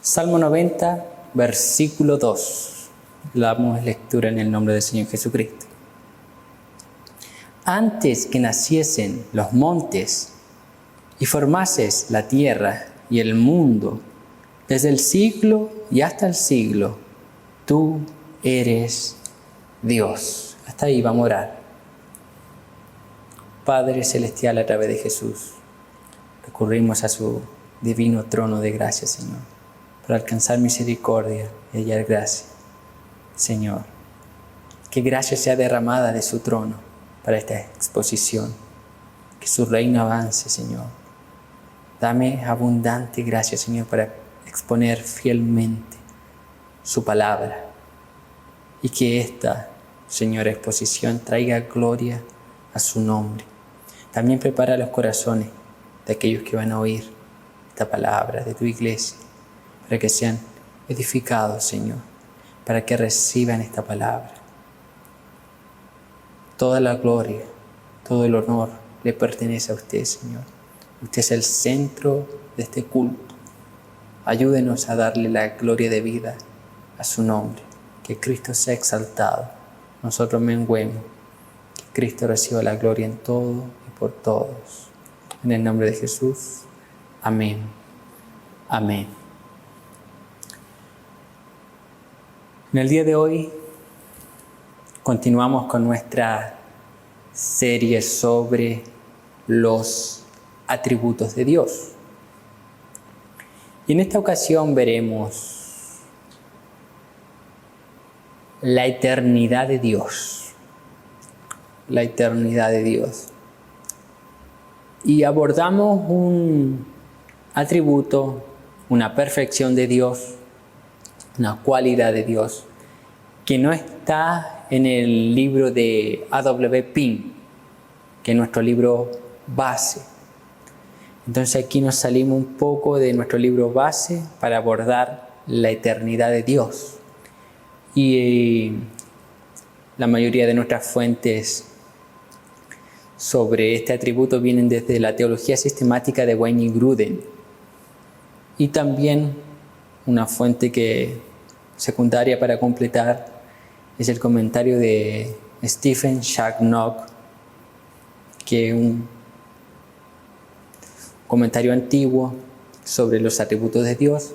Salmo 90, versículo 2. Damos lectura en el nombre del Señor Jesucristo. Antes que naciesen los montes y formases la tierra y el mundo, desde el siglo y hasta el siglo, tú eres Dios. Hasta ahí vamos a orar. Padre Celestial, a través de Jesús, recurrimos a su divino trono de gracia, Señor, para alcanzar misericordia y hallar gracia. Señor, que gracia sea derramada de su trono para esta exposición, que su reino avance, Señor. Dame abundante gracia, Señor, para exponer fielmente su palabra y que esta, Señor, exposición traiga gloria a su nombre. También prepara los corazones de aquellos que van a oír esta palabra de tu iglesia, para que sean edificados, Señor, para que reciban esta palabra. Toda la gloria, todo el honor le pertenece a usted, Señor. Usted es el centro de este culto. Ayúdenos a darle la gloria de vida a su nombre. Que Cristo sea exaltado, nosotros menguemos. Que Cristo reciba la gloria en todo y por todos. En el nombre de Jesús. Amén. Amén. En el día de hoy continuamos con nuestra serie sobre los atributos de Dios. Y en esta ocasión veremos la eternidad de Dios. La eternidad de Dios. Y abordamos un atributo, una perfección de Dios, una cualidad de Dios, que no está en el libro de A.W. Pink, que es nuestro libro base. Entonces aquí nos salimos un poco de nuestro libro base para abordar la eternidad de Dios. Y la mayoría de nuestras fuentes sobre este atributo vienen desde la teología sistemática de Wayne Grudem. Y también una fuente secundaria para completar es el comentario de Stephen Shagnock, que es un comentario antiguo sobre los atributos de Dios.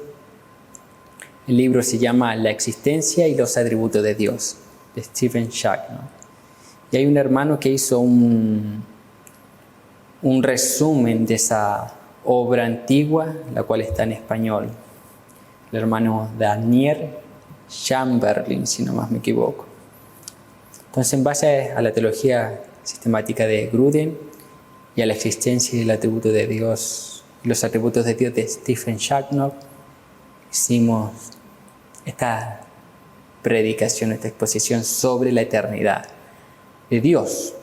El libro se llama La existencia y los atributos de Dios, de Stephen Shagnock. Y hay un hermano que hizo un resumen de esa obra antigua, la cual está en español. El hermano Daniel Chamberlain, si no más me equivoco. Entonces, en base a la teología sistemática de Grudem y a la existencia y el atributo de Dios, y los atributos de Dios de Stephen Shagnock, hicimos esta predicación, esta exposición sobre la eternidad de Dios.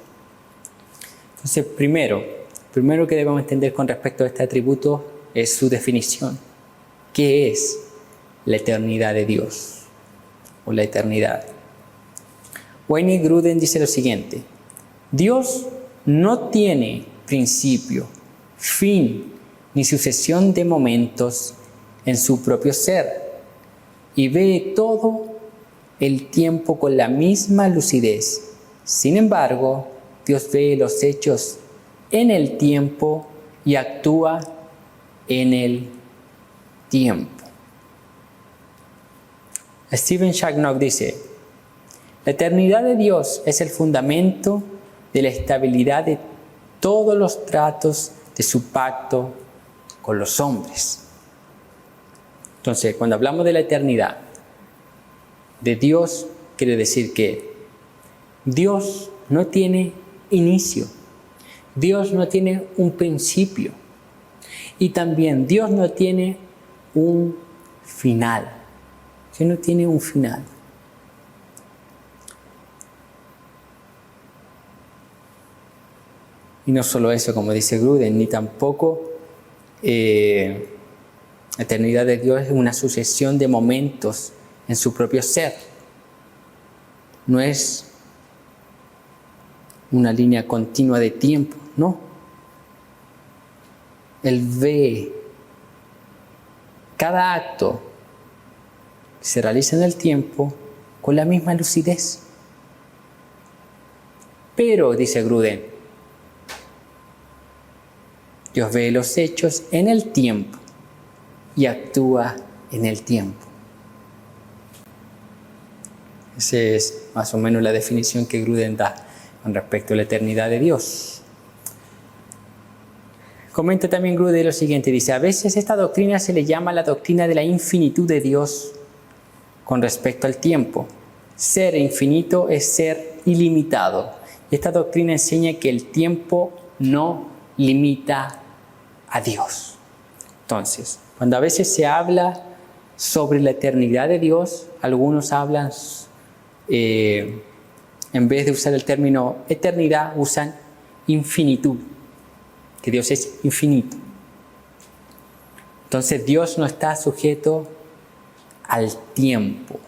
Entonces, primero que debemos entender con respecto a este atributo es su definición. ¿Qué es la eternidad de Dios? O la eternidad. Wayne Grudem dice lo siguiente: Dios no tiene principio, fin, ni sucesión de momentos en su propio ser, y ve todo el tiempo con la misma lucidez. Sin embargo, Dios ve los hechos en el tiempo y actúa en el tiempo. Stephen Shagnock dice: la eternidad de Dios es el fundamento de la estabilidad de todos los tratos de su pacto con los hombres. Entonces, cuando hablamos de la eternidad de Dios, quiere decir que Dios no tiene inicio, Dios no tiene un principio y también Dios no tiene un final. Dios no tiene un final. Y no solo eso, como dice Grudem, ni tampoco la eternidad de Dios es una sucesión de momentos en su propio ser. No es una línea continua de tiempo, no. Él ve cada acto que se realiza en el tiempo con la misma lucidez. Pero, dice Grudem, Dios ve los hechos en el tiempo y actúa en el tiempo. Esa es más o menos la definición que Grudem da con respecto a la eternidad de Dios. Comenta también Grudem lo siguiente, dice: a veces esta doctrina se le llama la doctrina de la infinitud de Dios con respecto al tiempo. Ser infinito es ser ilimitado. Y esta doctrina enseña que el tiempo no limita a Dios. Entonces, cuando a veces se habla sobre la eternidad de Dios, algunos hablan, en vez de usar el término eternidad, usan infinitud, que Dios es infinito. Entonces Dios no está sujeto al tiempo.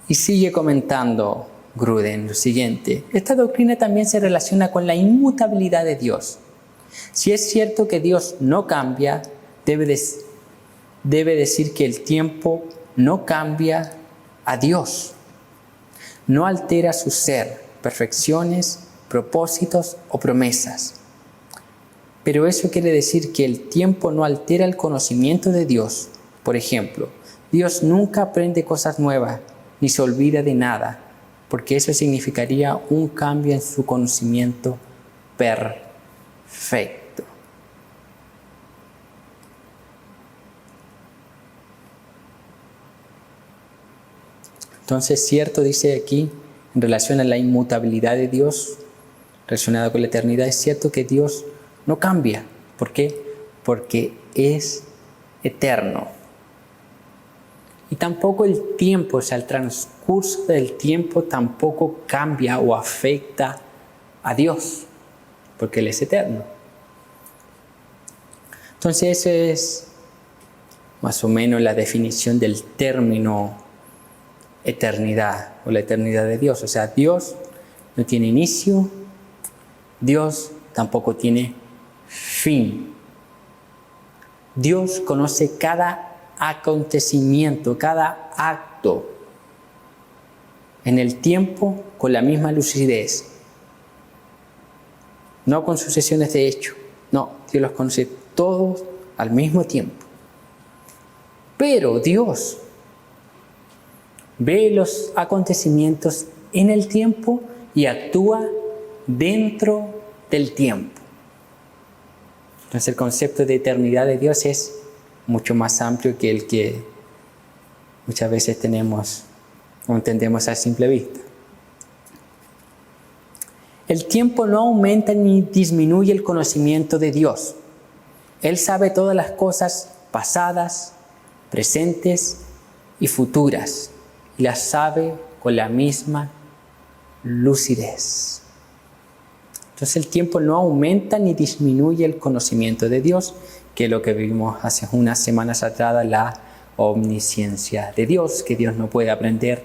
Y sigue comentando Grudem lo siguiente: esta doctrina también se relaciona con la inmutabilidad de Dios. Si es cierto que Dios no cambia, debe decir que el tiempo no cambia a Dios. No altera su ser, perfecciones, propósitos o promesas. Pero eso quiere decir que el tiempo no altera el conocimiento de Dios. Por ejemplo, Dios nunca aprende cosas nuevas ni se olvida de nada, porque eso significaría un cambio en su conocimiento perfecto. Entonces, cierto, dice aquí, en relación a la inmutabilidad de Dios, relacionada con la eternidad, es cierto que Dios no cambia. ¿Por qué? Porque es eterno. Y tampoco el tiempo, o sea, el transcurso del tiempo tampoco cambia o afecta a Dios, porque Él es eterno. Entonces, esa es más o menos la definición del término eternidad o la eternidad de Dios. O sea, Dios no tiene inicio, Dios tampoco tiene fin. Dios conoce cada acontecimiento, cada acto en el tiempo con la misma lucidez. No con sucesiones de hechos. No, Dios los conoce todos al mismo tiempo. Pero Dios ve los acontecimientos en el tiempo y actúa dentro del tiempo. Entonces el concepto de eternidad de Dios es mucho más amplio que el que muchas veces tenemos o entendemos a simple vista. El tiempo no aumenta ni disminuye el conocimiento de Dios. Él sabe todas las cosas pasadas, presentes y futuras, y las sabe con la misma lucidez. Entonces el tiempo no aumenta ni disminuye el conocimiento de Dios, que es lo que vimos hace unas semanas atrás, la omnisciencia de Dios, que Dios no puede aprender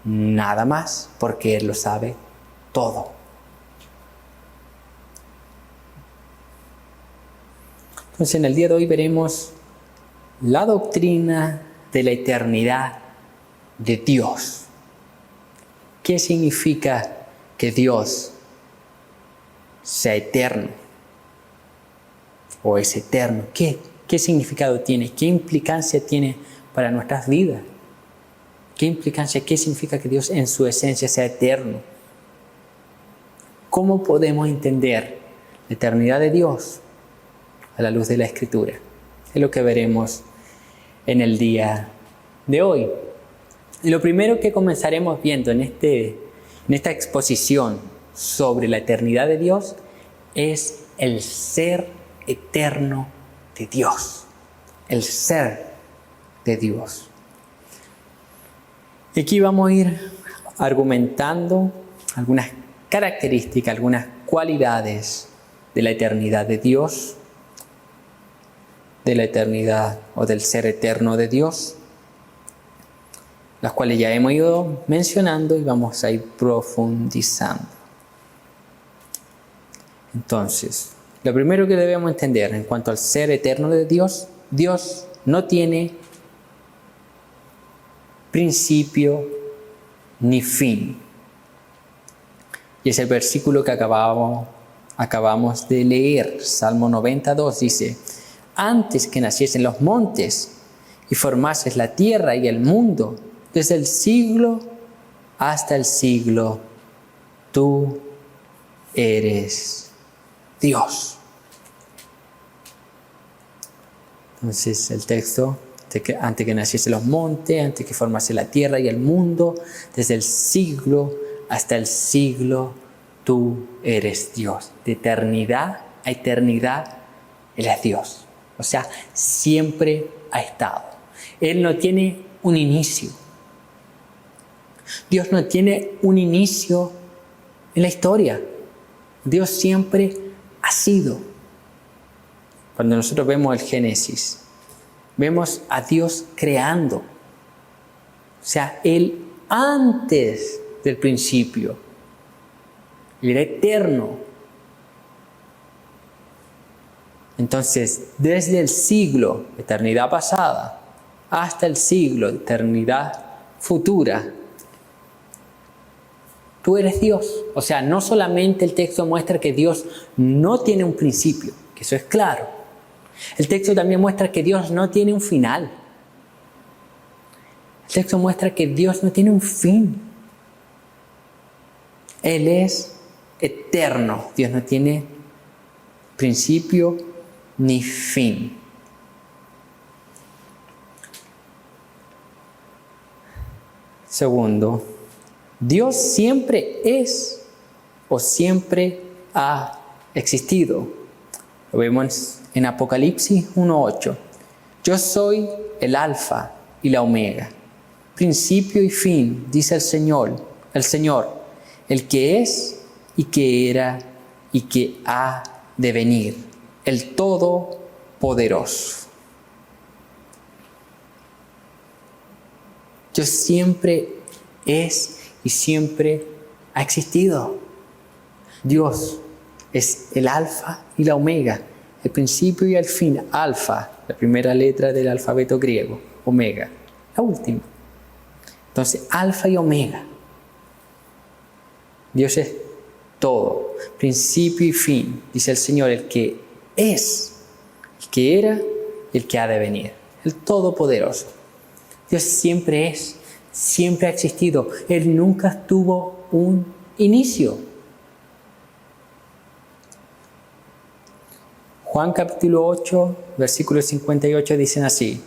nada más porque Él lo sabe todo. Entonces en el día de hoy veremos la doctrina de la eternidad de Dios. ¿Qué significa que Dios sea eterno o es eterno? ¿Qué significado tiene? ¿Qué implicancia tiene para nuestras vidas? ¿Qué significa que Dios en su esencia sea eterno? ¿Cómo podemos entender la eternidad de Dios a la luz de la Escritura? Es lo que veremos en el día de hoy. Y lo primero que comenzaremos viendo en esta exposición sobre la eternidad de Dios es el ser eterno de Dios. El ser de Dios. Y aquí vamos a ir argumentando algunas características, algunas cualidades de la eternidad de Dios, de la eternidad o del ser eterno de Dios, las cuales ya hemos ido mencionando y vamos a ir profundizando. Entonces, lo primero que debemos entender en cuanto al ser eterno de Dios Dios no tiene principio ni fin. Y es el versículo que acabamos de leer. Salmo 92 dice: antes que naciesen los montes y formases la tierra y el mundo, desde el siglo hasta el siglo, tú eres Dios. Entonces el texto, antes que naciesen los montes, antes que formase la tierra y el mundo, desde el siglo hasta el siglo, tú eres Dios. De eternidad a eternidad, Él es Dios. O sea, siempre ha estado. Él no tiene un inicio. Dios no tiene un inicio en la historia. Dios siempre ha sido. Cuando nosotros vemos el Génesis, vemos a Dios creando. O sea, Él antes del principio, Él era eterno. Entonces, desde el siglo, eternidad pasada, hasta el siglo, eternidad futura, tú eres Dios. O sea, no solamente el texto muestra que Dios no tiene un principio, que eso es claro. El texto también muestra que Dios no tiene un final. El texto muestra que Dios no tiene un fin. Él es eterno. Dios no tiene principio ni fin. Segundo, Dios siempre es o siempre ha existido. Lo vemos en Apocalipsis 1:8. Yo soy el Alfa y la Omega, principio y fin, dice el Señor, el que es y que era y que ha de venir, el Todopoderoso. Dios siempre es y siempre ha existido. Dios es el Alfa y la Omega, el principio y el fin. Alfa, la primera letra del alfabeto griego. Omega, la última. Entonces, Alfa y Omega. Dios es todo, principio y fin, dice el Señor, el que es, el que era y el que ha de venir, el Todopoderoso. Dios siempre es, siempre ha existido. Él nunca tuvo un inicio. Juan capítulo 8, versículo 58 dicen así: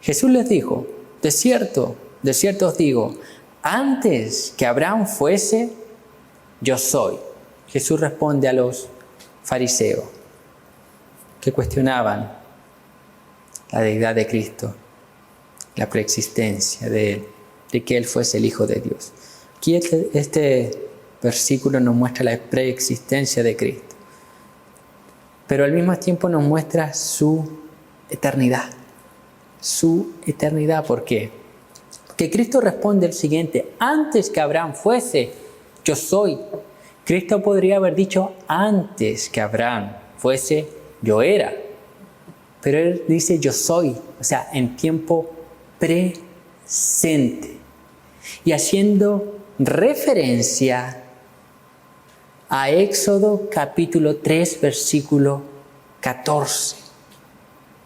Jesús les dijo: de cierto os digo, antes que Abraham fuese, yo soy. Jesús responde a los fariseos que cuestionaban la deidad de Cristo, la preexistencia de Él, de que Él fuese el Hijo de Dios. Aquí este versículo nos muestra la preexistencia de Cristo, pero al mismo tiempo nos muestra su eternidad. Su eternidad, ¿por qué? Porque Cristo responde el siguiente: antes que Abraham fuese, yo soy. Cristo podría haber dicho: antes que Abraham fuese, yo era. Pero Él dice: yo soy, o sea, en tiempo presente. Y haciendo referencia a Éxodo capítulo 3, versículo 14.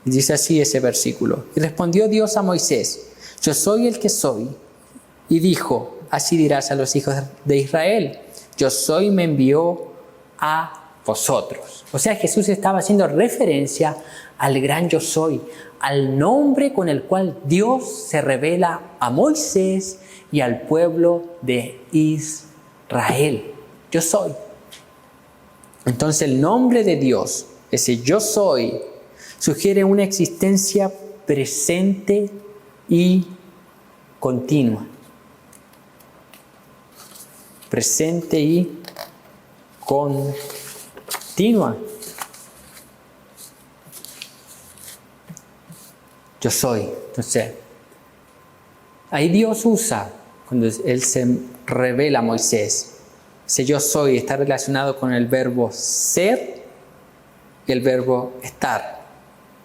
Dice así ese versículo: y respondió Dios a Moisés: yo soy el que soy. Y dijo: así dirás a los hijos de Israel: yo soy, me envió a vosotros. O sea, Jesús estaba haciendo referencia al gran yo soy, al nombre con el cual Dios se revela a Moisés y al pueblo de Israel. Yo soy. Entonces el nombre de Dios, ese yo soy, sugiere una existencia presente y continua. Presente y continua. Yo soy. Entonces, ahí Dios usa, cuando Él se revela a Moisés, ese yo soy está relacionado con el verbo ser y el verbo estar.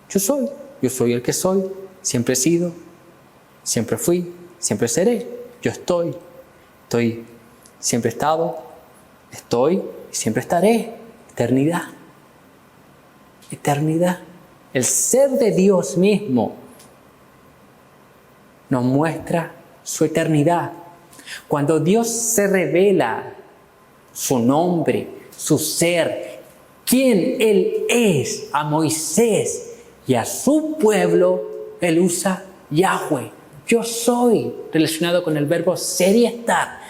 Yo soy. yo soy el que soy, siempre he sido, siempre fui, siempre seré. Yo estoy, siempre he estado, estoy y siempre estaré. Eternidad. Eternidad. El ser de Dios mismo nos muestra su eternidad. Cuando Dios se revela su nombre, su ser, quién Él es a Moisés y a su pueblo, Él usa Yahweh. Yo soy, relacionado con el verbo ser y estar,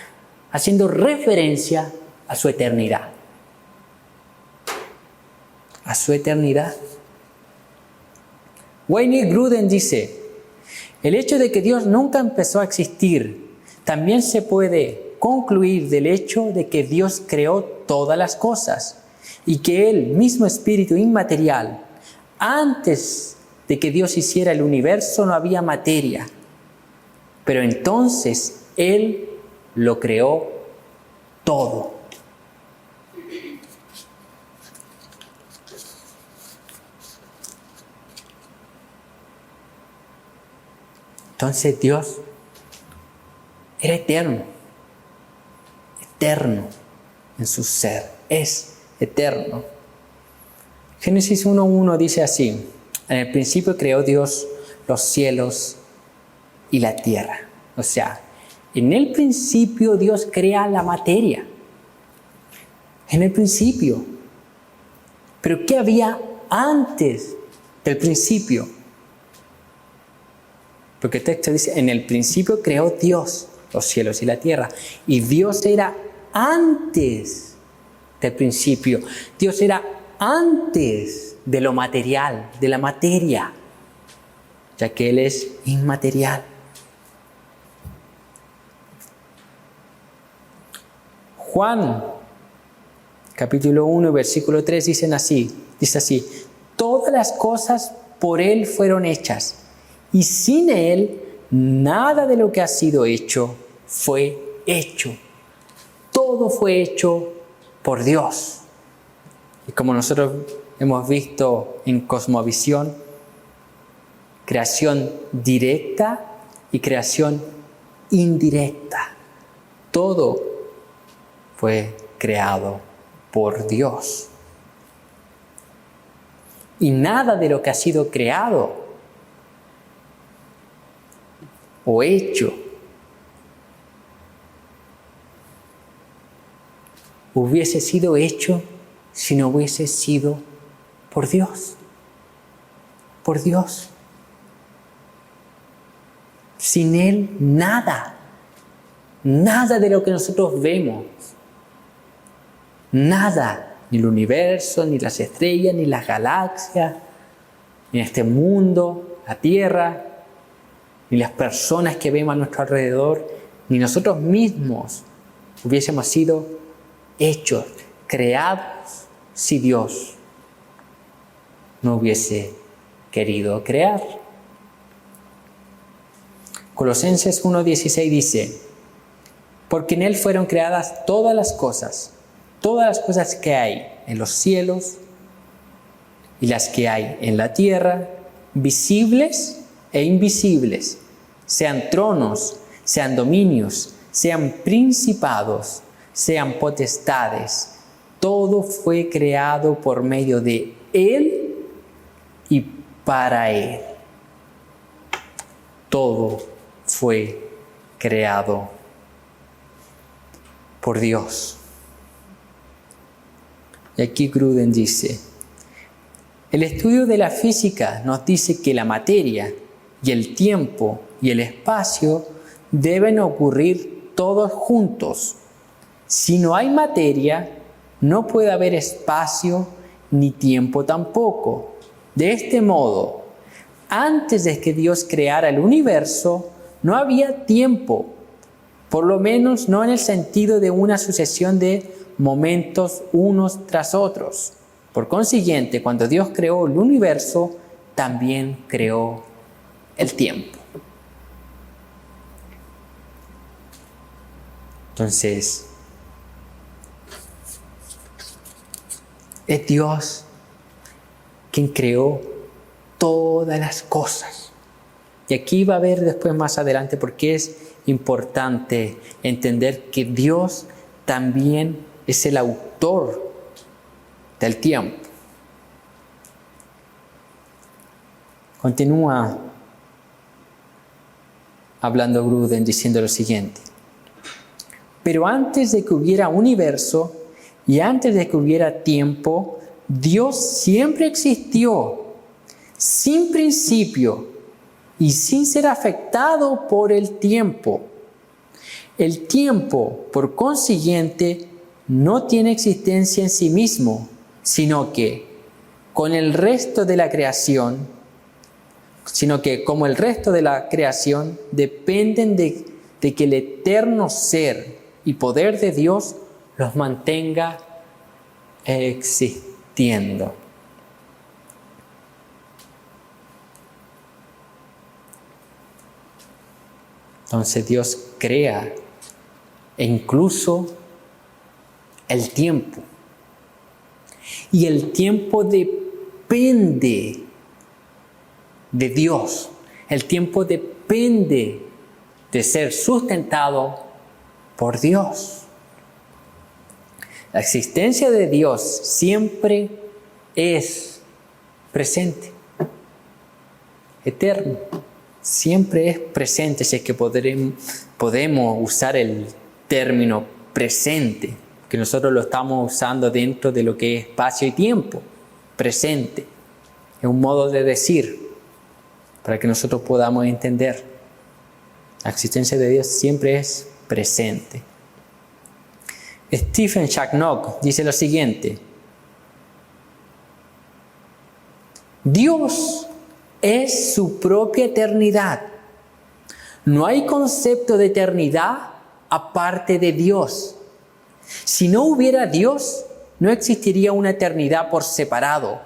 haciendo referencia a su eternidad. A su eternidad. Wayne Grudem dice, el hecho de que Dios nunca empezó a existir también se puede concluir del hecho de que Dios creó todas las cosas y que el mismo espíritu inmaterial, antes de que Dios hiciera el universo no había materia, pero entonces Él lo creó todo. Entonces Dios era eterno, eterno en su ser, es eterno. Génesis 1:1 dice así, en el principio creó Dios los cielos y la tierra. O sea, en el principio Dios crea la materia. En el principio. Pero ¿qué había antes del principio? Porque el texto dice, en el principio creó Dios los cielos y la tierra. Y Dios era antes del principio. Dios era antes de lo material, de la materia, ya que Él es inmaterial. Juan, capítulo 1, versículo 3, dice así, todas las cosas por Él fueron hechas, y sin Él nada de lo que ha sido hecho fue hecho. Todo fue hecho por Dios. Y como nosotros hemos visto en Cosmovisión, creación directa y creación indirecta. Todo fue creado por Dios. Y nada de lo que ha sido creado o hecho hubiese sido hecho si no hubiese sido por Dios. Por Dios. Sin Él, nada. Nada de lo que nosotros vemos. Nada. Ni el universo, ni las estrellas, ni las galaxias, ni este mundo, la tierra, ni las personas que vemos a nuestro alrededor, ni nosotros mismos hubiésemos sido hechos, creados, si Dios no hubiese querido crear. Colosenses 1:16 dice, porque en Él fueron creadas todas las cosas que hay en los cielos y las que hay en la tierra, visibles e invisibles, sean tronos, sean dominios, sean principados, sean potestades. Todo fue creado por medio de Él y para Él. Todo fue creado por Dios. Y aquí Grudem dice, el estudio de la física nos dice que la materia y el tiempo y el espacio deben ocurrir todos juntos. Si no hay materia, no puede haber espacio ni tiempo tampoco. De este modo, antes de que Dios creara el universo, no había tiempo, por lo menos no en el sentido de una sucesión de momentos unos tras otros. Por consiguiente, cuando Dios creó el universo, también creó el tiempo. Entonces, es Dios quien creó todas las cosas. Y aquí va a ver después más adelante por qué es importante entender que Dios también es el autor del tiempo. Continúa hablando Gruden diciendo lo siguiente: pero antes de que hubiera universo y antes de que hubiera tiempo, Dios siempre existió, sin principio y sin ser afectado por el tiempo. El tiempo, por consiguiente, no tiene existencia en sí mismo, sino que como el resto de la creación, dependen de que el eterno ser y poder de Dios los mantenga existiendo. Entonces Dios crea e incluso el tiempo. Y el tiempo depende de Dios. El tiempo depende de ser sustentado por Dios. La existencia de Dios siempre es presente, eterno. Siempre es presente, si es que podemos usar el término presente, que nosotros lo estamos usando dentro de lo que es espacio y tiempo. Presente es un modo de decir para que nosotros podamos entender. La existencia de Dios siempre es presente. Stephen Shaknock dice lo siguiente: Dios es su propia eternidad. No hay concepto de eternidad aparte de Dios. Si no hubiera Dios, no existiría una eternidad por separado,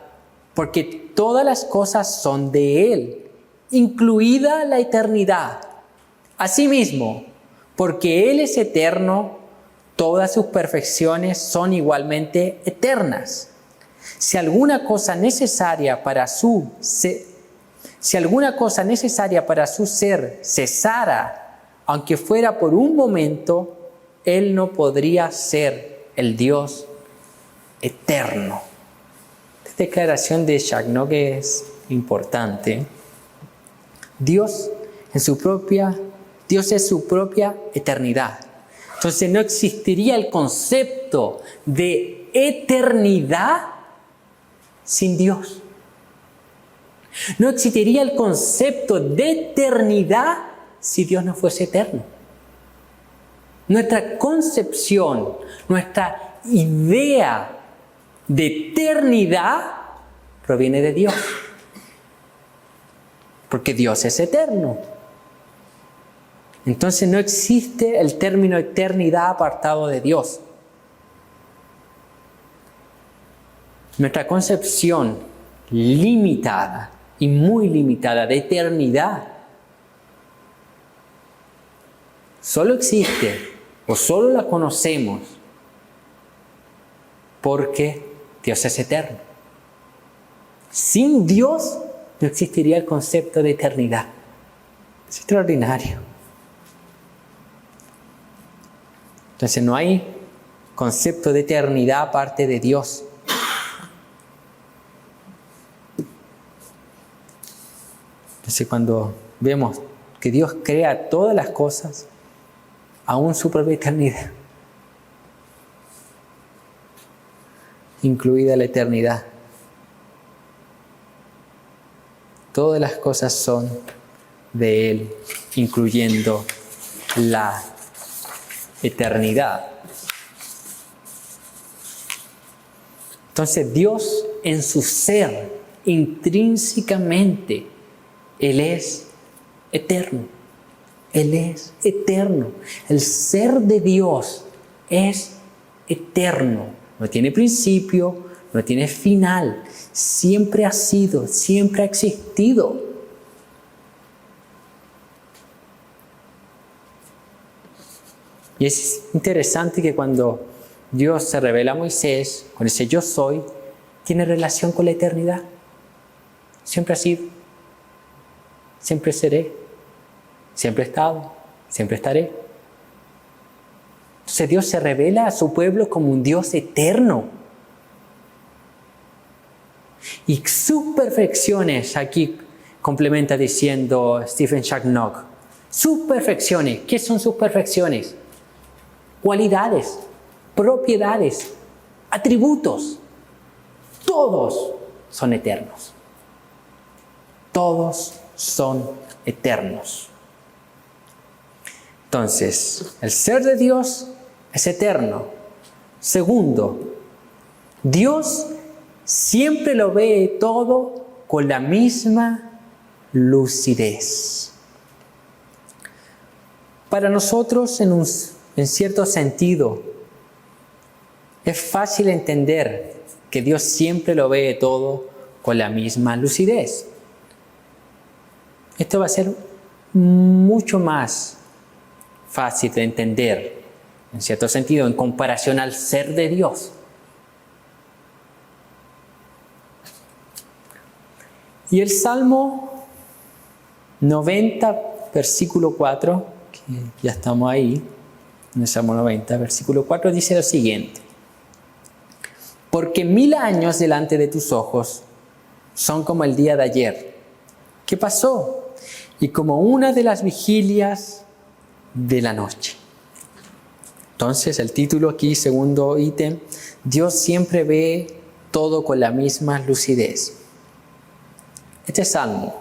porque todas las cosas son de Él, incluida la eternidad. Asimismo, porque Él es eterno, todas sus perfecciones son igualmente eternas. Si alguna cosa necesaria para su ser cesara, aunque fuera por un momento, Él no podría ser el Dios eterno. Esta declaración de Shaknock es importante. Dios es su propia eternidad. Entonces no existiría el concepto de eternidad sin Dios. No existiría el concepto de eternidad si Dios no fuese eterno. Nuestra concepción, nuestra idea de eternidad proviene de Dios. Porque Dios es eterno. Entonces no existe el término eternidad apartado de Dios. Nuestra concepción limitada y muy limitada de eternidad solo existe o solo la conocemos porque Dios es eterno. Sin Dios no existiría el concepto de eternidad. Es extraordinario. Entonces no hay concepto de eternidad aparte de Dios. Entonces cuando vemos que Dios crea todas las cosas, aún su propia eternidad, incluida la eternidad, todas las cosas son de Él, incluyendo la eternidad. Entonces Dios en su ser, intrínsecamente, Él es eterno. Él es eterno. El ser de Dios es eterno. No tiene principio, no tiene final. Siempre ha sido, siempre ha existido. Y es interesante que cuando Dios se revela a Moisés con ese yo soy, tiene relación con la eternidad. Siempre ha sido, siempre seré, siempre he estado, siempre estaré. Entonces Dios se revela a su pueblo como un Dios eterno. Y sus perfecciones, aquí complementa diciendo Stephen Charnock, sus perfecciones, ¿qué son sus perfecciones? Cualidades, propiedades, atributos, todos son eternos. Todos son eternos. Entonces, el ser de Dios es eterno. Segundo, Dios siempre lo ve todo con la misma lucidez. Para nosotros, en cierto sentido, es fácil entender que Dios siempre lo ve todo con la misma lucidez. Esto va a ser mucho más fácil de entender, en cierto sentido, en comparación al ser de Dios. Y el Salmo 90, versículo 4, que ya estamos ahí, en el Salmo 90, versículo 4, dice lo siguiente: porque 1000 años delante de tus ojos son como el día de ayer. ¿Qué pasó? Y como una de las vigilias de la noche. Entonces, el título aquí, segundo ítem, Dios siempre ve todo con la misma lucidez. Este Salmo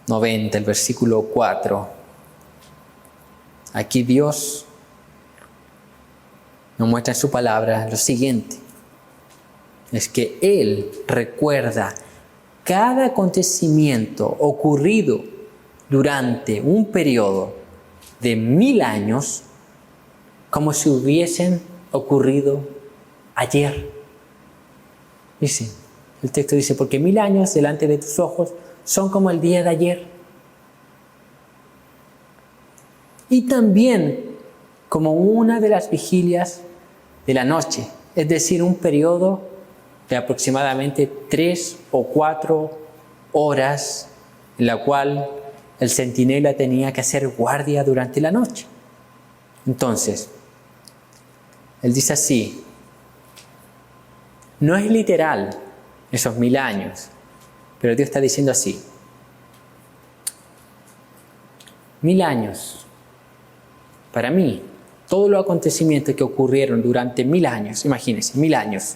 90, el versículo 4. Aquí Dios nos muestra en su palabra lo siguiente: es que Él recuerda cada acontecimiento ocurrido durante un periodo de 1000 años como si hubiesen ocurrido ayer. Dice, el texto dice, porque 1000 años delante de tus ojos son como el día de ayer. Y también como una de las vigilias de la noche, es decir, un periodo de aproximadamente 3 o 4 horas en la cual el centinela tenía que hacer guardia durante la noche. Entonces, él dice así, no es literal esos 1000 años, pero Dios está diciendo así: 1000 años, para mí, todos los acontecimientos que ocurrieron durante 1000 años, imagínense, 1000 años,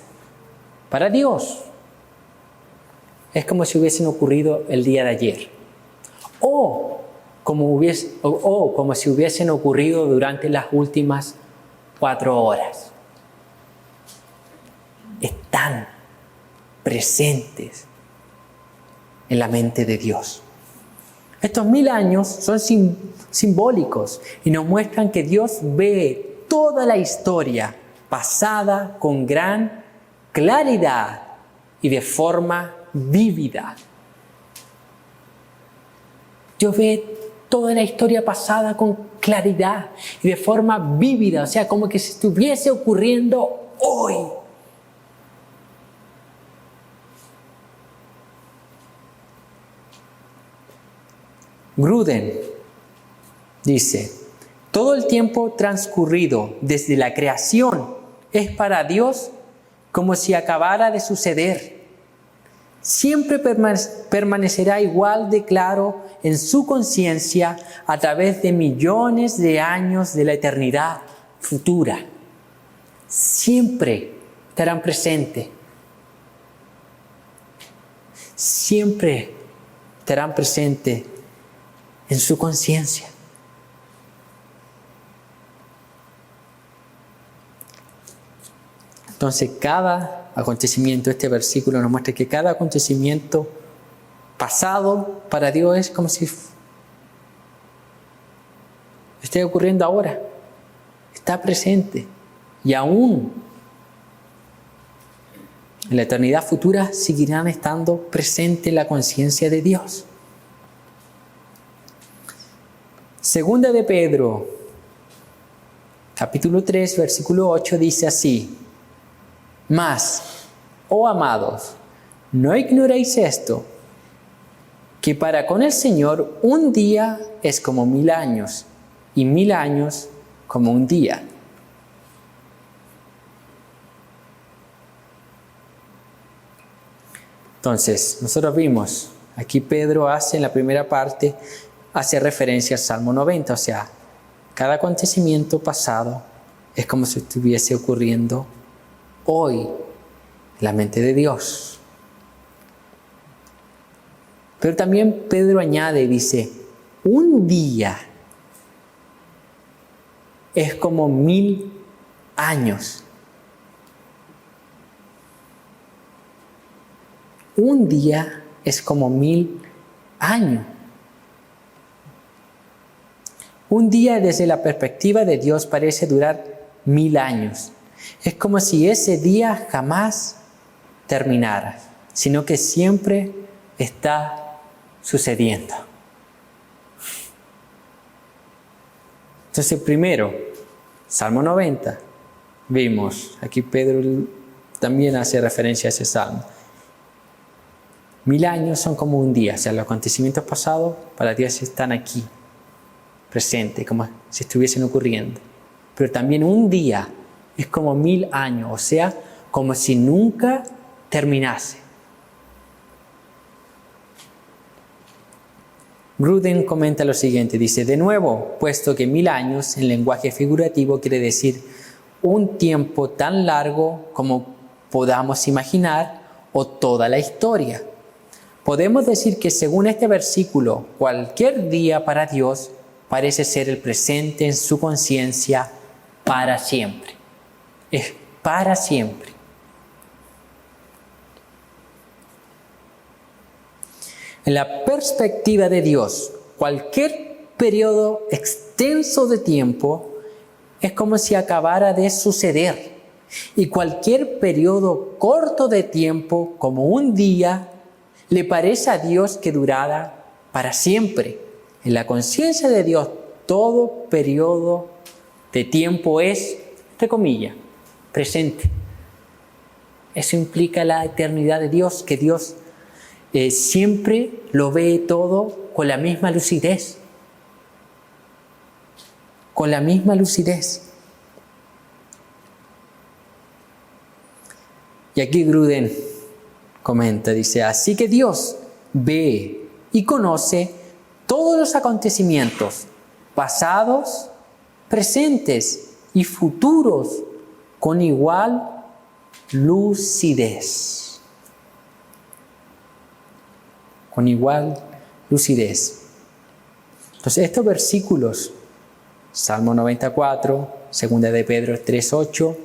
para Dios es como si hubiesen ocurrido el día de ayer. O como si hubiesen ocurrido durante las últimas 4 horas. Están presentes en la mente de Dios. Estos 1000 años son simbólicos y nos muestran que Dios ve toda la historia pasada con gran claridad y de forma vívida. Dios ve toda la historia pasada con claridad y de forma vívida, o sea, como que si estuviese ocurriendo hoy. Gruden dice, todo el tiempo transcurrido desde la creación es para Dios como si acabara de suceder. Siempre permanecerá igual de claro en su conciencia a través de millones de años de la eternidad futura. Siempre estarán presentes. Siempre estarán presentes en su conciencia. Entonces, cada acontecimiento, este versículo nos muestra que cada acontecimiento pasado para Dios es como si esté ocurriendo ahora. Está presente. Y aún en la eternidad futura seguirán estando presentes en la conciencia de Dios. Segunda de Pedro, capítulo 3, versículo 8, dice así: Mas, oh amados, ¿no ignoráis esto? Que para con el Señor un día es como 1000 años, y 1000 años como un día. Entonces, nosotros vimos, aquí Pedro hace en la primera parte, hace referencia al Salmo 90, o sea, cada acontecimiento pasado es como si estuviese ocurriendo hoy en la mente de Dios. Pero también Pedro añade y dice, un día es como 1000 años. Un día es como 1000 años. Un día desde la perspectiva de Dios parece durar 1000 años. Es como si ese día jamás terminara, sino que siempre está sucediendo. Entonces, primero, Salmo 90, vimos, aquí Pedro también hace referencia a ese salmo. 1000 años son como un día, o sea, los acontecimientos pasados para Dios están aquí, presentes, como si estuviesen ocurriendo. Pero también un día es como 1000 años, o sea, como si nunca terminase. Gruden comenta lo siguiente, dice, de nuevo, puesto que 1000 años en lenguaje figurativo quiere decir un tiempo tan largo como podamos imaginar o toda la historia. Podemos decir que según este versículo, cualquier día para Dios parece ser el presente en su conciencia para siempre. Es para siempre. En la perspectiva de Dios, cualquier periodo extenso de tiempo es como si acabara de suceder. Y cualquier periodo corto de tiempo, como un día, le parece a Dios que durara para siempre. En la conciencia de Dios, todo periodo de tiempo es, entre comillas, presente. Eso implica la eternidad de Dios, que Dios siempre lo ve todo con la misma lucidez. Con la misma lucidez. Y aquí Gruden comenta, dice, así que Dios ve y conoce todos los acontecimientos pasados, presentes y futuros con igual lucidez. Con igual lucidez. Entonces estos versículos, Salmo 94, 2 de Pedro 3:8,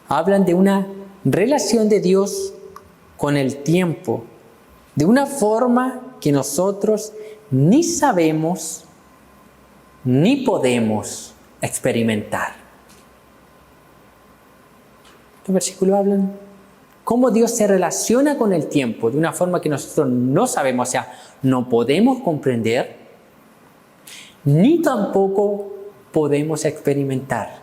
hablan de una relación de Dios con el tiempo, de una forma que nosotros ni sabemos ni podemos experimentar. Estos versículos hablan cómo Dios se relaciona con el tiempo de una forma que nosotros no sabemos, o sea, no podemos comprender, ni tampoco podemos experimentar.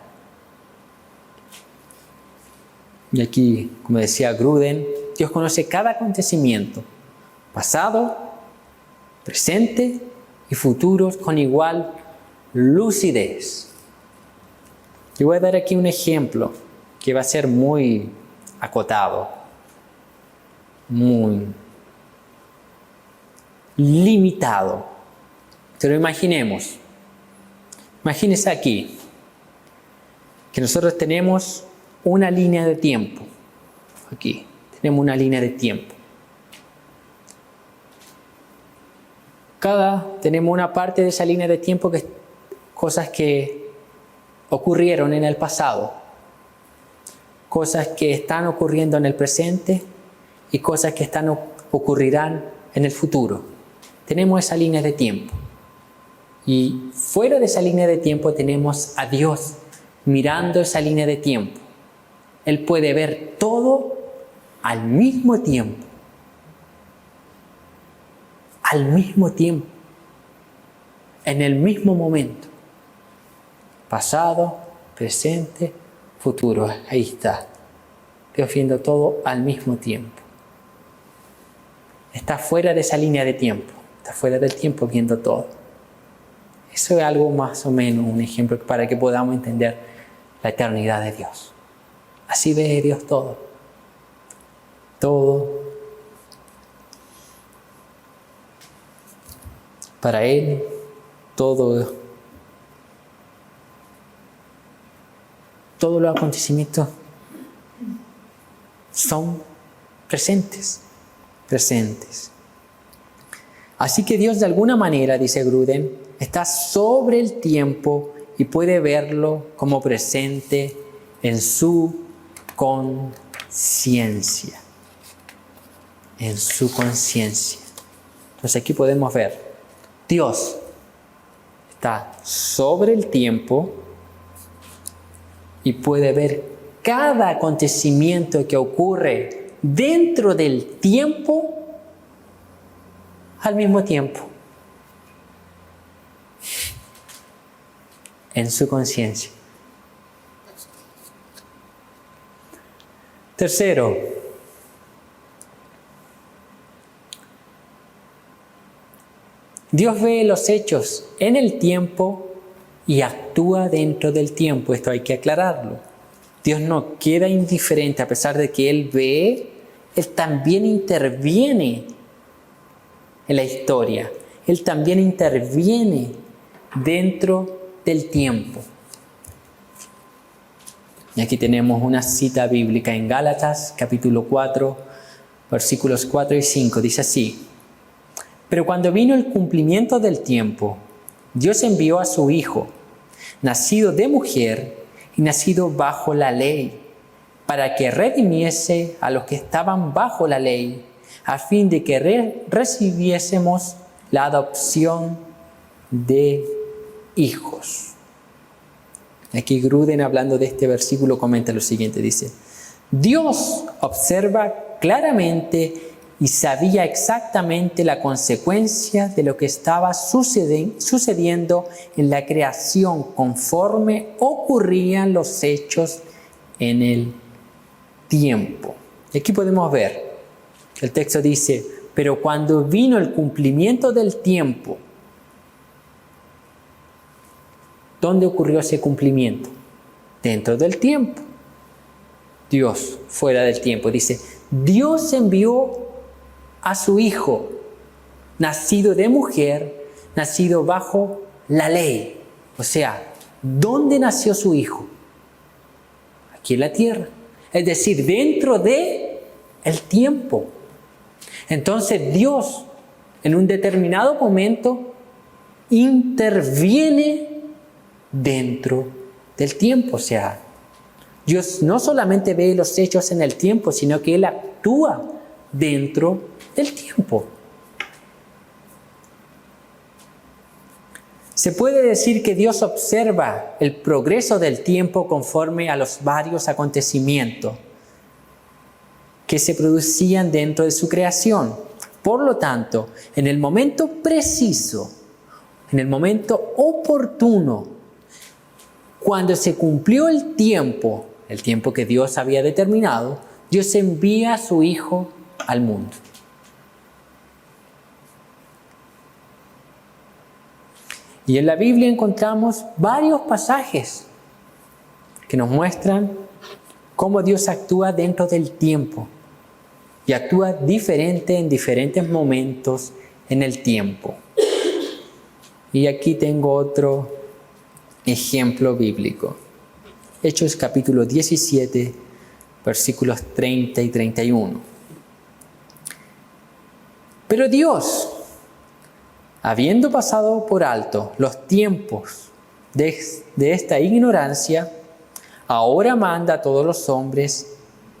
Y aquí, como decía Gruden, Dios conoce cada acontecimiento, pasado, presente y futuros con igual lucidez. Yo voy a dar aquí un ejemplo que va a ser muy acotado, muy limitado. Pero imaginemos, imagínense aquí, que nosotros tenemos una línea de tiempo. Aquí tenemos una línea de tiempo. Tenemos una parte de esa línea de tiempo que es cosas que ocurrieron en el pasado, cosas que están ocurriendo en el presente y cosas que ocurrirán en el futuro. Tenemos esa línea de tiempo. Y fuera de esa línea de tiempo tenemos a Dios mirando esa línea de tiempo. Él puede ver todo al mismo tiempo. Al mismo tiempo. En el mismo momento. Pasado, presente, futuro. Ahí está. Dios viendo todo al mismo tiempo. está fuera de esa línea de tiempo, está fuera del tiempo viendo todo. Eso es algo más o menos un ejemplo para que podamos entender la eternidad de Dios. Así ve Dios todo. Todo. Para Él, todos los acontecimientos son presentes. Así que Dios de alguna manera, dice Gruden, está sobre el tiempo y puede verlo como presente en su conciencia. En su conciencia. Entonces aquí podemos ver, Dios está sobre el tiempo y puede ver cada acontecimiento que ocurre dentro del tiempo al mismo tiempo. En su conciencia. Tercero, Dios ve los hechos en el tiempo y actúa dentro del tiempo. Esto hay que aclararlo. Dios no queda indiferente a pesar de que Él ve, Él también interviene en la historia. Él también interviene dentro del tiempo. Y aquí tenemos una cita bíblica en Gálatas, capítulo 4, versículos 4 y 5. Dice así: pero cuando vino el cumplimiento del tiempo, Dios envió a su Hijo, nacido de mujer y nacido bajo la ley, para que redimiese a los que estaban bajo la ley, a fin de que recibiésemos la adopción de hijos. Aquí Gruden, hablando de este versículo, comenta lo siguiente, dice: Dios observa claramente y sabía exactamente la consecuencia de lo que estaba sucediendo en la creación conforme ocurrían los hechos en el tiempo. Y aquí podemos ver, el texto dice, pero cuando vino el cumplimiento del tiempo, ¿dónde ocurrió ese cumplimiento? Dentro del tiempo. Dios fuera del tiempo. Dice, Dios envió a su Hijo, nacido de mujer, nacido bajo la ley. O sea, ¿dónde nació su Hijo? Aquí en la tierra. Es decir, dentro de el tiempo. Entonces Dios, en un determinado momento, interviene dentro del tiempo. O sea, Dios no solamente ve los hechos en el tiempo, sino que Él actúa dentro del tiempo. Se puede decir que Dios observa el progreso del tiempo conforme a los varios acontecimientos que se producían dentro de su creación. Por lo tanto, en el momento preciso, en el momento oportuno, cuando se cumplió el tiempo que Dios había determinado, Dios envía a su Hijo al mundo. Y en la Biblia encontramos varios pasajes que nos muestran cómo Dios actúa dentro del tiempo y actúa diferente en diferentes momentos en el tiempo. Y aquí tengo otro ejemplo bíblico. Hechos capítulo 17, versículos 30 y 31. Pero Dios, habiendo pasado por alto los tiempos de esta ignorancia, ahora manda a todos los hombres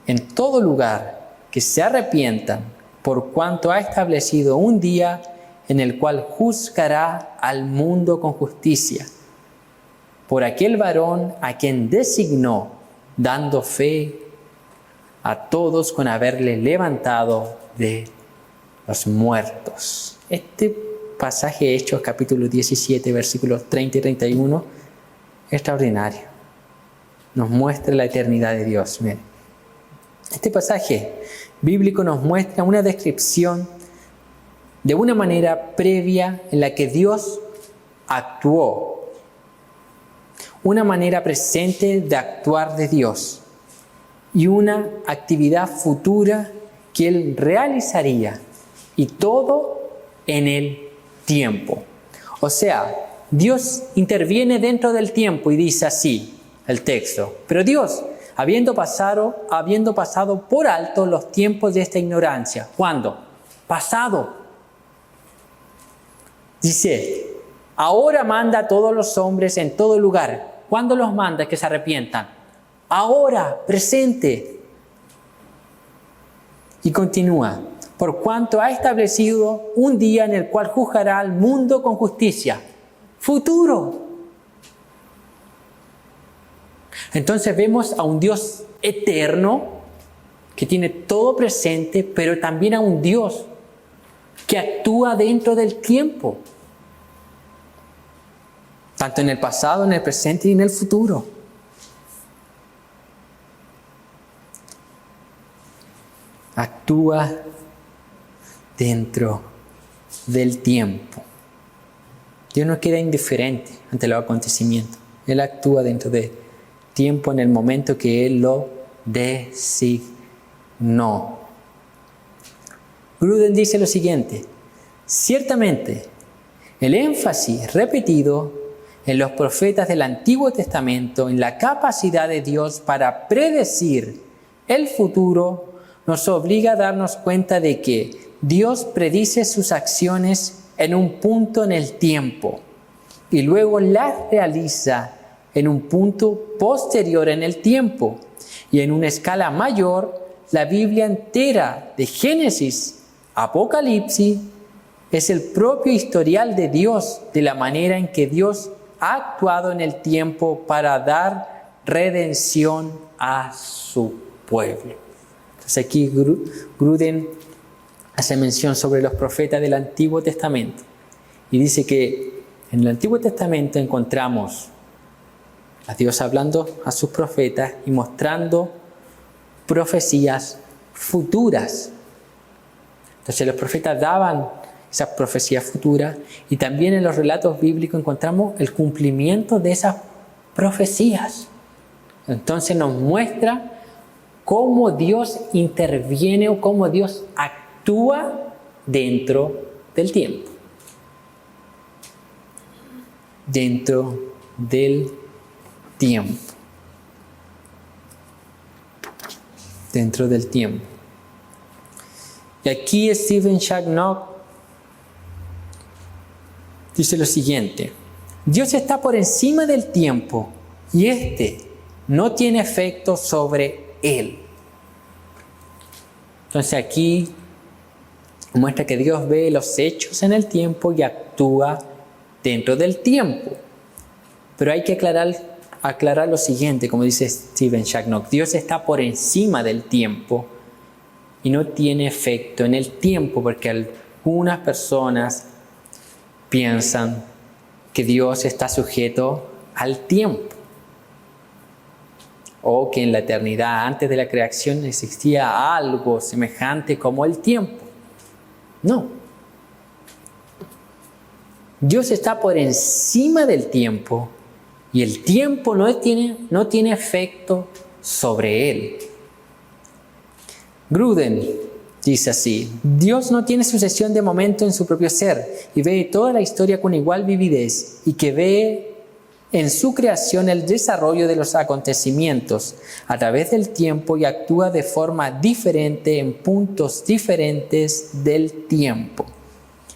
en todo lugar que se arrepientan, por cuanto ha establecido un día en el cual juzgará al mundo con justicia, por aquel varón a quien designó, dando fe a todos con haberle levantado de los muertos. Este pasaje Hechos capítulo 17, versículos 30 y 31, extraordinario. Nos muestra la eternidad de Dios. Miren. Este pasaje bíblico nos muestra una descripción de una manera previa en la que Dios actuó, una manera presente de actuar de Dios y una actividad futura que Él realizaría, y todo en el tiempo. O sea, Dios interviene dentro del tiempo y dice así el texto: pero Dios, habiendo pasado por alto los tiempos de esta ignorancia. ¿Cuándo? Pasado. Dice, ahora manda a todos los hombres en todo lugar. ¿Cuándo los manda que se arrepientan? Ahora, presente. Y continúa, por cuanto ha establecido un día en el cual juzgará al mundo con justicia. Futuro. Entonces vemos a un Dios eterno que tiene todo presente, pero también a un Dios que actúa dentro del tiempo, tanto en el pasado, en el presente y en el futuro. Actúa dentro del tiempo. Dios no queda indiferente ante los acontecimientos. Él actúa dentro del tiempo en el momento que Él lo designó. Gruden dice lo siguiente: ciertamente, el énfasis repetido en los profetas del Antiguo Testamento en la capacidad de Dios para predecir el futuro nos obliga a darnos cuenta de que Dios predice sus acciones en un punto en el tiempo y luego las realiza en un punto posterior en el tiempo, y en una escala mayor. La Biblia entera, de Génesis a Apocalipsis, es el propio historial de Dios, de la manera en que Dios ha actuado en el tiempo para dar redención a su pueblo. Entonces aquí Gruden hace mención sobre los profetas del Antiguo Testamento y dice que en el Antiguo Testamento encontramos a Dios hablando a sus profetas y mostrando profecías futuras. Entonces los profetas daban esas profecías futuras, y también en los relatos bíblicos encontramos el cumplimiento de esas profecías. Entonces nos muestra cómo Dios interviene o cómo Dios actúa dentro del tiempo. Dentro del tiempo. Dentro del tiempo. Y aquí Stephen Shagnock dice lo siguiente: Dios está por encima del tiempo y este no tiene efecto sobre él. Entonces aquí muestra que Dios ve los hechos en el tiempo y actúa dentro del tiempo. Pero hay que aclarar lo siguiente, como dice Stephen Shagnock: Dios está por encima del tiempo y no tiene efecto en el tiempo, porque algunas personas piensan que Dios está sujeto al tiempo, o que en la eternidad, antes de la creación, existía algo semejante como el tiempo. No. Dios está por encima del tiempo y el tiempo no tiene efecto sobre él. Gruden dice así: Dios no tiene sucesión de momento en su propio ser y ve toda la historia con igual vividez, y que ve en su creación el desarrollo de los acontecimientos a través del tiempo y actúa de forma diferente en puntos diferentes del tiempo.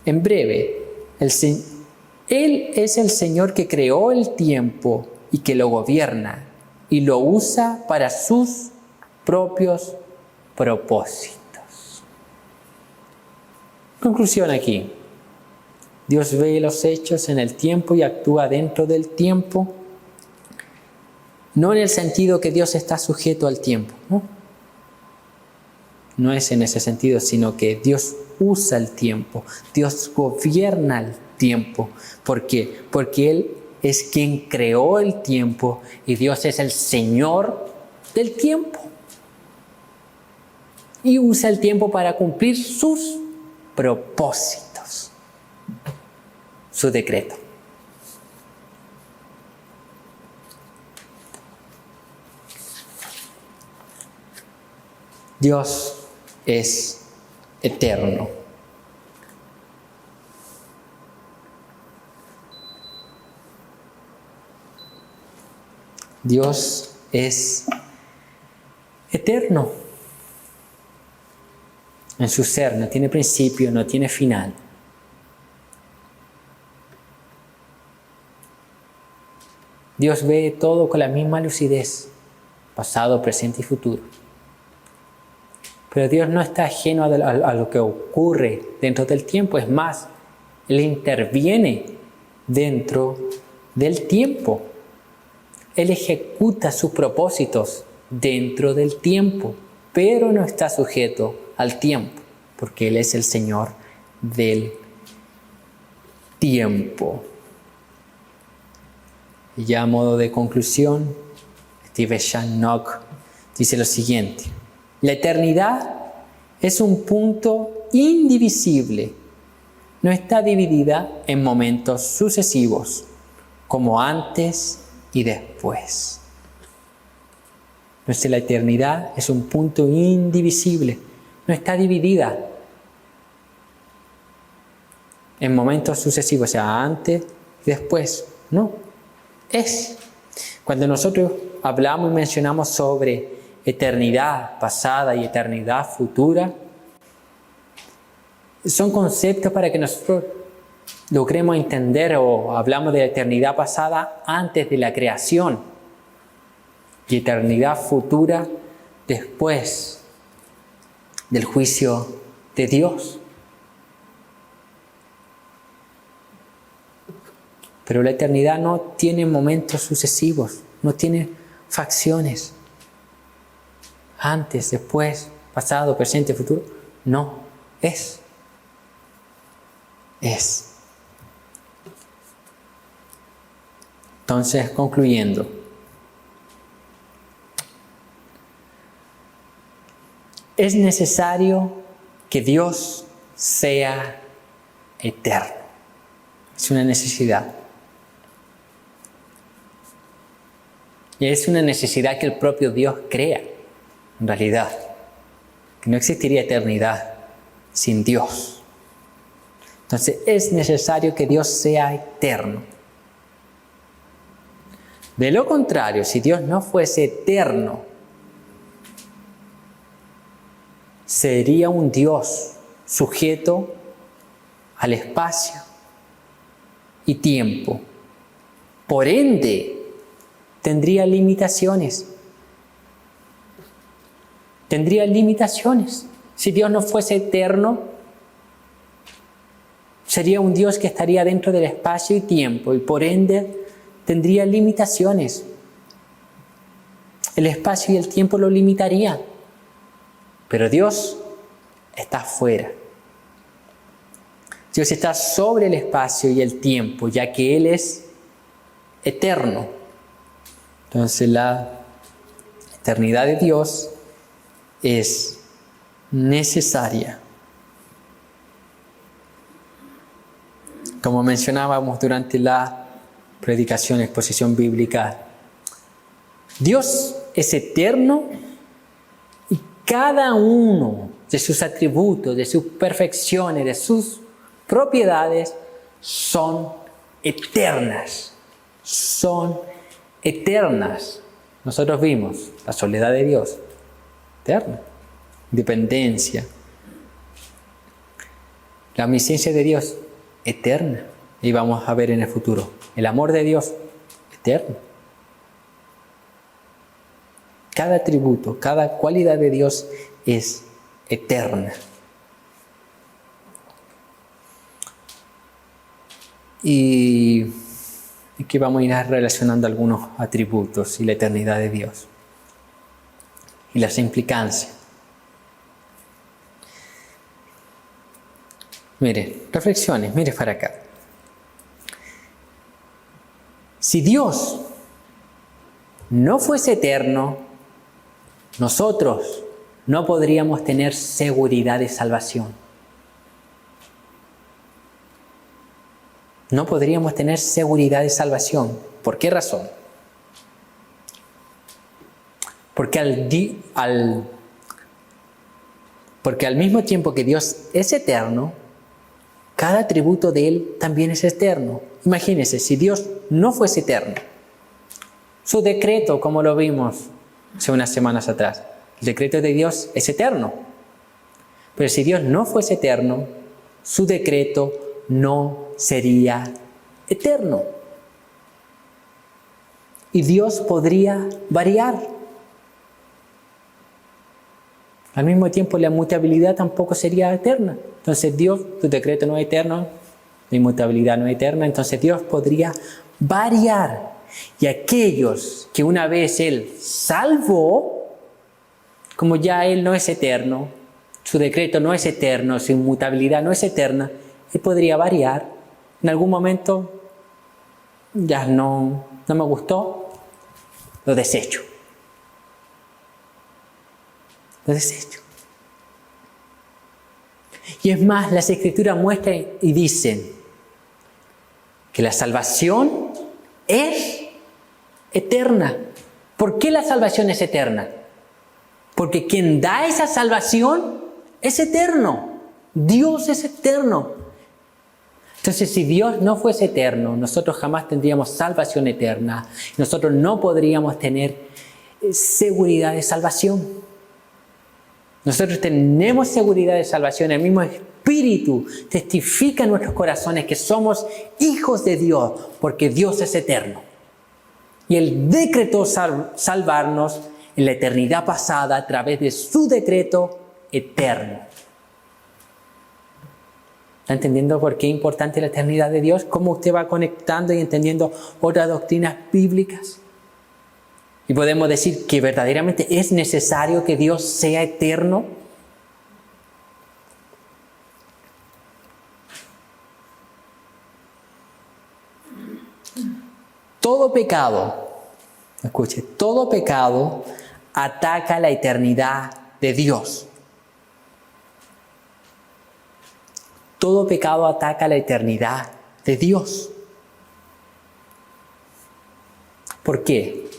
En breve, Él es el Señor que creó el tiempo y que lo gobierna y lo usa para sus propios propósitos. Conclusión aquí: Dios ve los hechos en el tiempo y actúa dentro del tiempo, no en el sentido que Dios está sujeto al tiempo, no es en ese sentido, sino que Dios usa el tiempo, Dios gobierna el tiempo. ¿Por qué? Porque Él es quien creó el tiempo y Dios es el Señor del tiempo. Y usa el tiempo para cumplir sus propósitos. su decreto. Dios es eterno. Dios es eterno en su ser, no tiene principio, no tiene final. Dios ve todo con la misma lucidez, pasado, presente y futuro. Pero Dios no está ajeno a lo que ocurre dentro del tiempo. Es más, Él interviene dentro del tiempo. Él ejecuta sus propósitos dentro del tiempo, pero no está sujeto al tiempo, porque Él es el Señor del tiempo. Y ya a modo de conclusión, Steve Shannock dice lo siguiente: la eternidad es un punto indivisible. No está dividida en momentos sucesivos, como antes y después. Entonces la eternidad es un punto indivisible. No está dividida en momentos sucesivos, o sea, antes y después. No, es. Cuando nosotros hablamos y mencionamos sobre eternidad pasada y eternidad futura, son conceptos para que nosotros logremos entender, o hablamos de eternidad pasada antes de la creación y eternidad futura después del juicio de Dios. Pero la eternidad no tiene momentos sucesivos, no tiene facciones. Antes, después, pasado, presente, futuro. No, es. Es. Entonces, concluyendo. Es necesario que Dios sea eterno. Es una necesidad. Y es una necesidad que el propio Dios crea, en realidad. Que no existiría eternidad sin Dios. Entonces es necesario que Dios sea eterno. De lo contrario, si Dios no fuese eterno, sería un Dios sujeto al espacio y tiempo. Por ende, tendría limitaciones. Tendría limitaciones. Si Dios no fuese eterno, sería un Dios que estaría dentro del espacio y tiempo y por ende tendría limitaciones. El espacio y el tiempo lo limitarían. Pero Dios está fuera. Dios está sobre el espacio y el tiempo, ya que Él es eterno. Entonces la eternidad de Dios es necesaria. Como mencionábamos durante la predicación, exposición bíblica, Dios es eterno y cada uno de sus atributos, de sus perfecciones, de sus propiedades son eternas. Son eternas. Nosotros vimos la soledad de Dios, eterna. Independencia. La omnisciencia de Dios, eterna. Y vamos a ver en el futuro. El amor de Dios, eterno. Cada atributo, cada cualidad de Dios es eterna. Y aquí vamos a ir relacionando algunos atributos y la eternidad de Dios. Y las implicancias. Mire, reflexiones, mire para acá. Si Dios no fuese eterno, nosotros no podríamos tener seguridad de salvación. no podríamos tener seguridad de salvación. ¿Por qué razón? Porque al mismo tiempo que Dios es eterno, cada atributo de Él también es eterno. Imagínense, si Dios no fuese eterno, su decreto, como lo vimos hace unas semanas atrás, el decreto de Dios es eterno. Pero si Dios no fuese eterno, su decreto no sería eterno. Y Dios podría variar. Al mismo tiempo, la inmutabilidad tampoco sería eterna. Entonces Dios, su decreto no es eterno, la inmutabilidad no es eterna, entonces Dios podría variar. Y aquellos que una vez Él salvó, como ya Él no es eterno, su decreto no es eterno, su inmutabilidad no es eterna, Él podría variar. En algún momento, ya no me gustó, lo desecho. Lo desecho. Y es más, las Escrituras muestran y dicen que la salvación es eterna. ¿Por qué la salvación es eterna? Porque quien da esa salvación es eterno. Dios es eterno. Entonces, si Dios no fuese eterno, nosotros jamás tendríamos salvación eterna. Nosotros no podríamos tener seguridad de salvación. Nosotros tenemos seguridad de salvación. El mismo Espíritu testifica en nuestros corazones que somos hijos de Dios, porque Dios es eterno. Y Él decretó salvarnos en la eternidad pasada a través de su decreto eterno. ¿Está entendiendo por qué es importante la eternidad de Dios? ¿Cómo usted va conectando y entendiendo otras doctrinas bíblicas? Y podemos decir que verdaderamente es necesario que Dios sea eterno. Todo pecado, escuche, todo pecado ataca la eternidad de Dios. Todo pecado ataca la eternidad de Dios. ¿Por qué?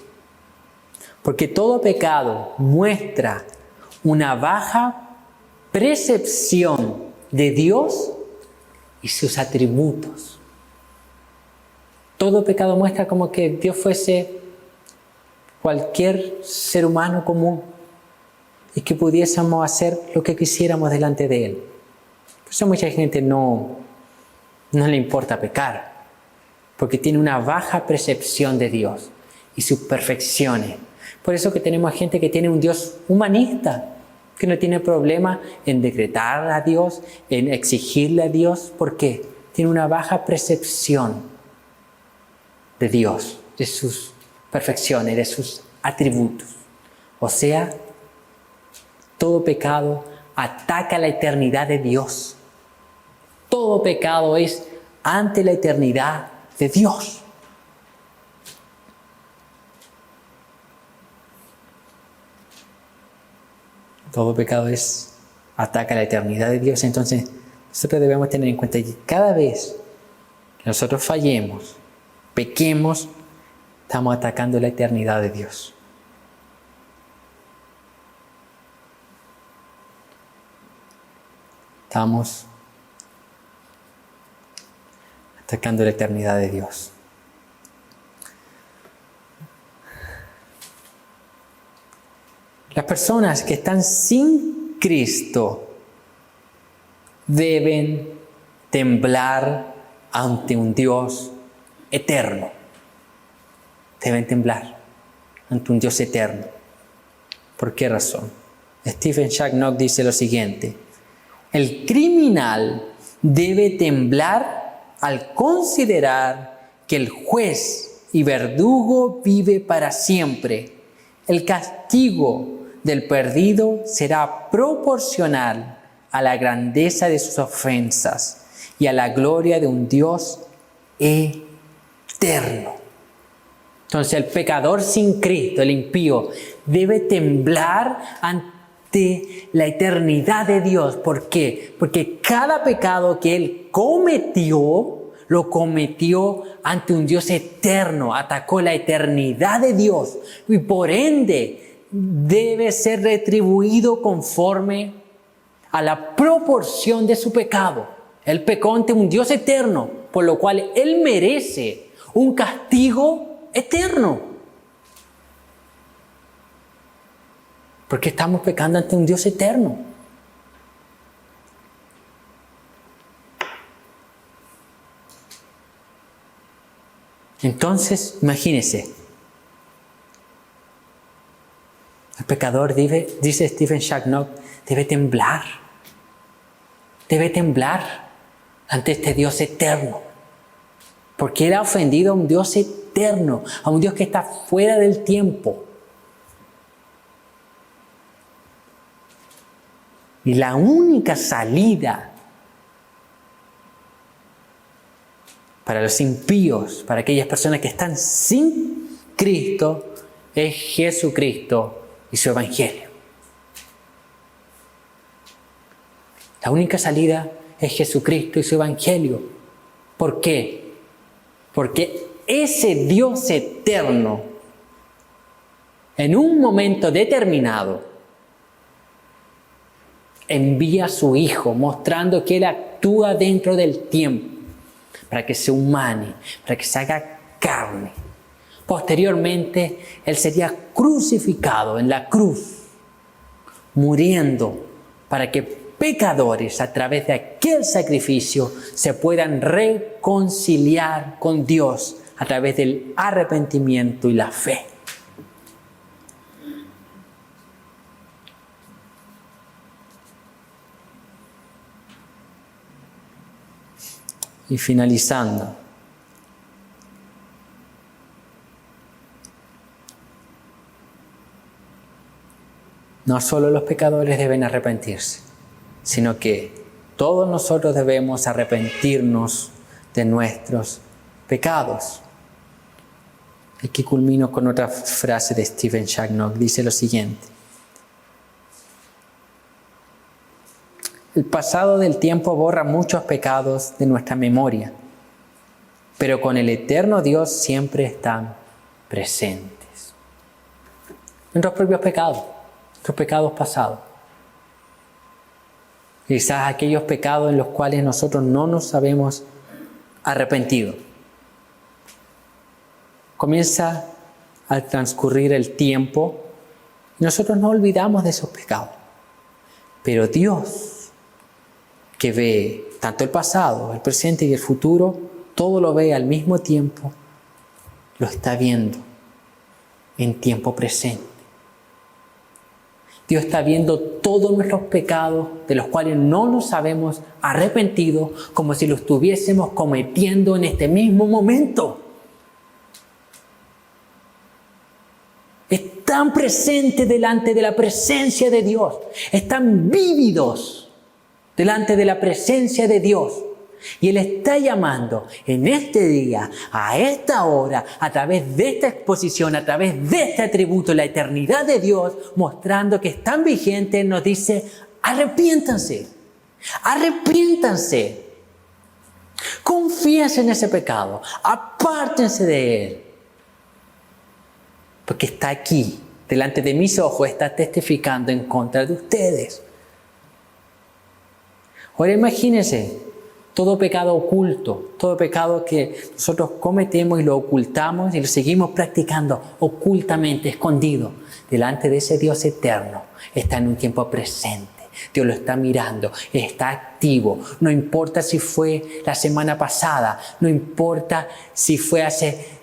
Porque todo pecado muestra una baja percepción de Dios y sus atributos. Todo pecado muestra como que Dios fuese cualquier ser humano común y que pudiésemos hacer lo que quisiéramos delante de Él. Por eso a mucha gente no le importa pecar, porque tiene una baja percepción de Dios y sus perfecciones. Por eso que tenemos gente que tiene un Dios humanista, que no tiene problema en decretar a Dios, en exigirle a Dios. ¿Por qué? Tiene una baja percepción de Dios, de sus perfecciones, de sus atributos. O sea, todo pecado ataca la eternidad de Dios. Todo pecado es ante la eternidad de Dios. Todo pecado ataca la eternidad de Dios. Entonces, nosotros debemos tener en cuenta que cada vez que nosotros fallemos, pequemos, estamos atacando la eternidad de Dios. Estamos atacando la eternidad de Dios. Las personas que están sin Cristo deben temblar ante un Dios eterno. Deben temblar ante un Dios eterno. ¿Por qué razón? Stephen Shacknock dice lo siguiente: el criminal debe temblar al considerar que el juez y verdugo vive para siempre. El castigo del perdido será proporcional a la grandeza de sus ofensas y a la gloria de un Dios eterno. Entonces el pecador sin Cristo, el impío, debe temblar ante la eternidad de Dios. ¿Por qué? Porque cada pecado que él cometió lo cometió ante un Dios eterno, atacó la eternidad de Dios y por ende debe ser retribuido conforme a la proporción de su pecado. Él pecó ante un Dios eterno, por lo cual Él merece un castigo eterno. Porque estamos pecando ante un Dios eterno. Entonces, imagínense, el pecador, dice Stephen Shagnock, debe temblar ante este Dios eterno, porque él ha ofendido a un Dios eterno, a un Dios que está fuera del tiempo. Y la única salida para los impíos, para aquellas personas que están sin Cristo, es Jesucristo y su Evangelio. La única salida es Jesucristo y su Evangelio. ¿Por qué? Porque ese Dios eterno, en un momento determinado, envía a su Hijo, mostrando que Él actúa dentro del tiempo, para que se humane, para que se haga carne. Posteriormente, Él sería crucificado en la cruz, muriendo para que pecadores, a través de aquel sacrificio, se puedan reconciliar con Dios a través del arrepentimiento y la fe. Y finalizando, no solo los pecadores deben arrepentirse, sino que todos nosotros debemos arrepentirnos de nuestros pecados. Aquí culmino con otra frase de Stephen Shagnock. Dice lo siguiente: el pasado del tiempo borra muchos pecados de nuestra memoria, pero con el eterno Dios siempre están presentes. Nuestros propios pecados, nuestros pecados pasados. Quizás aquellos pecados en los cuales nosotros no nos habemos arrepentido. Comienza a transcurrir el tiempo y nosotros nos olvidamos de esos pecados. Pero Dios, que ve tanto el pasado, el presente y el futuro, todo lo ve al mismo tiempo, lo está viendo en tiempo presente. Dios está viendo todos nuestros pecados de los cuales no nos habemos arrepentido, como si los estuviésemos cometiendo en este mismo momento. Están presentes delante de la presencia de Dios. Están vívidos delante de la presencia de Dios. Y Él está llamando en este día, a esta hora, a través de esta exposición, a través de este atributo, la eternidad de Dios, mostrando que es tan vigente, nos dice: arrepiéntanse, arrepiéntanse, confíense en ese pecado, apártense de él. Porque está aquí, delante de mis ojos, está testificando en contra de ustedes. Ahora imagínense, todo pecado oculto, todo pecado que nosotros cometemos y lo ocultamos y lo seguimos practicando ocultamente, escondido, delante de ese Dios eterno, está en un tiempo presente. Dios lo está mirando, está activo. No importa si fue la semana pasada, no importa si fue hace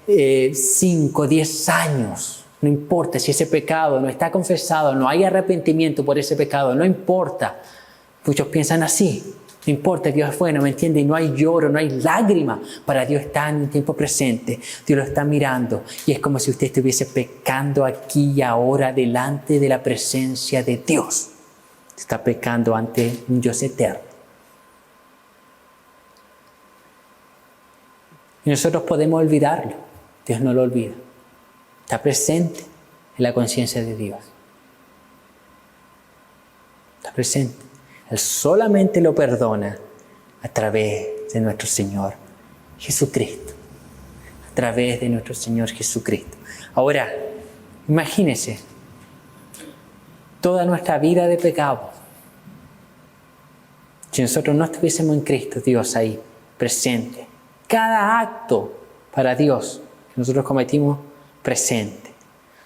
5 o 10 años. No importa si ese pecado no está confesado, no hay arrepentimiento por ese pecado, no importa. Muchos piensan así. No importa, Dios es bueno, ¿me entiende? Y no hay lloro, no hay lágrima. Para Dios está en un tiempo presente. Dios lo está mirando. Y es como si usted estuviese pecando aquí y ahora delante de la presencia de Dios. Está pecando ante un Dios eterno. Y nosotros podemos olvidarlo. Dios no lo olvida. Está presente en la conciencia de Dios. Está presente. Él solamente lo perdona a través de nuestro Señor Jesucristo, a través de nuestro Señor Jesucristo. Ahora, imagínense, toda nuestra vida de pecado, si nosotros no estuviésemos en Cristo, Dios ahí, presente, cada acto para Dios que nosotros cometimos, presente.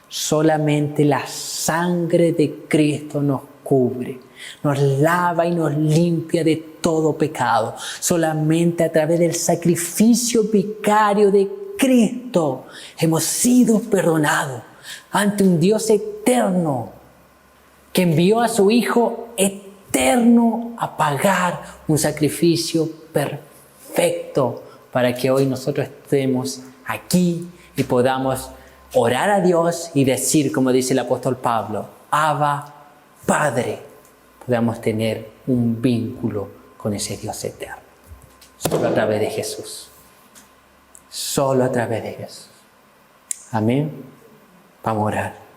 Solamente la sangre de Cristo nos cubre, nos lava y nos limpia de todo pecado. Solamente a través del sacrificio vicario de Cristo hemos sido perdonados ante un Dios eterno que envió a su Hijo eterno a pagar un sacrificio perfecto para que hoy nosotros estemos aquí y podamos orar a Dios y decir, como dice el apóstol Pablo, Abba, Padre, podamos tener un vínculo con ese Dios eterno. Solo a través de Jesús. Solo a través de Jesús. Amén. Vamos a orar.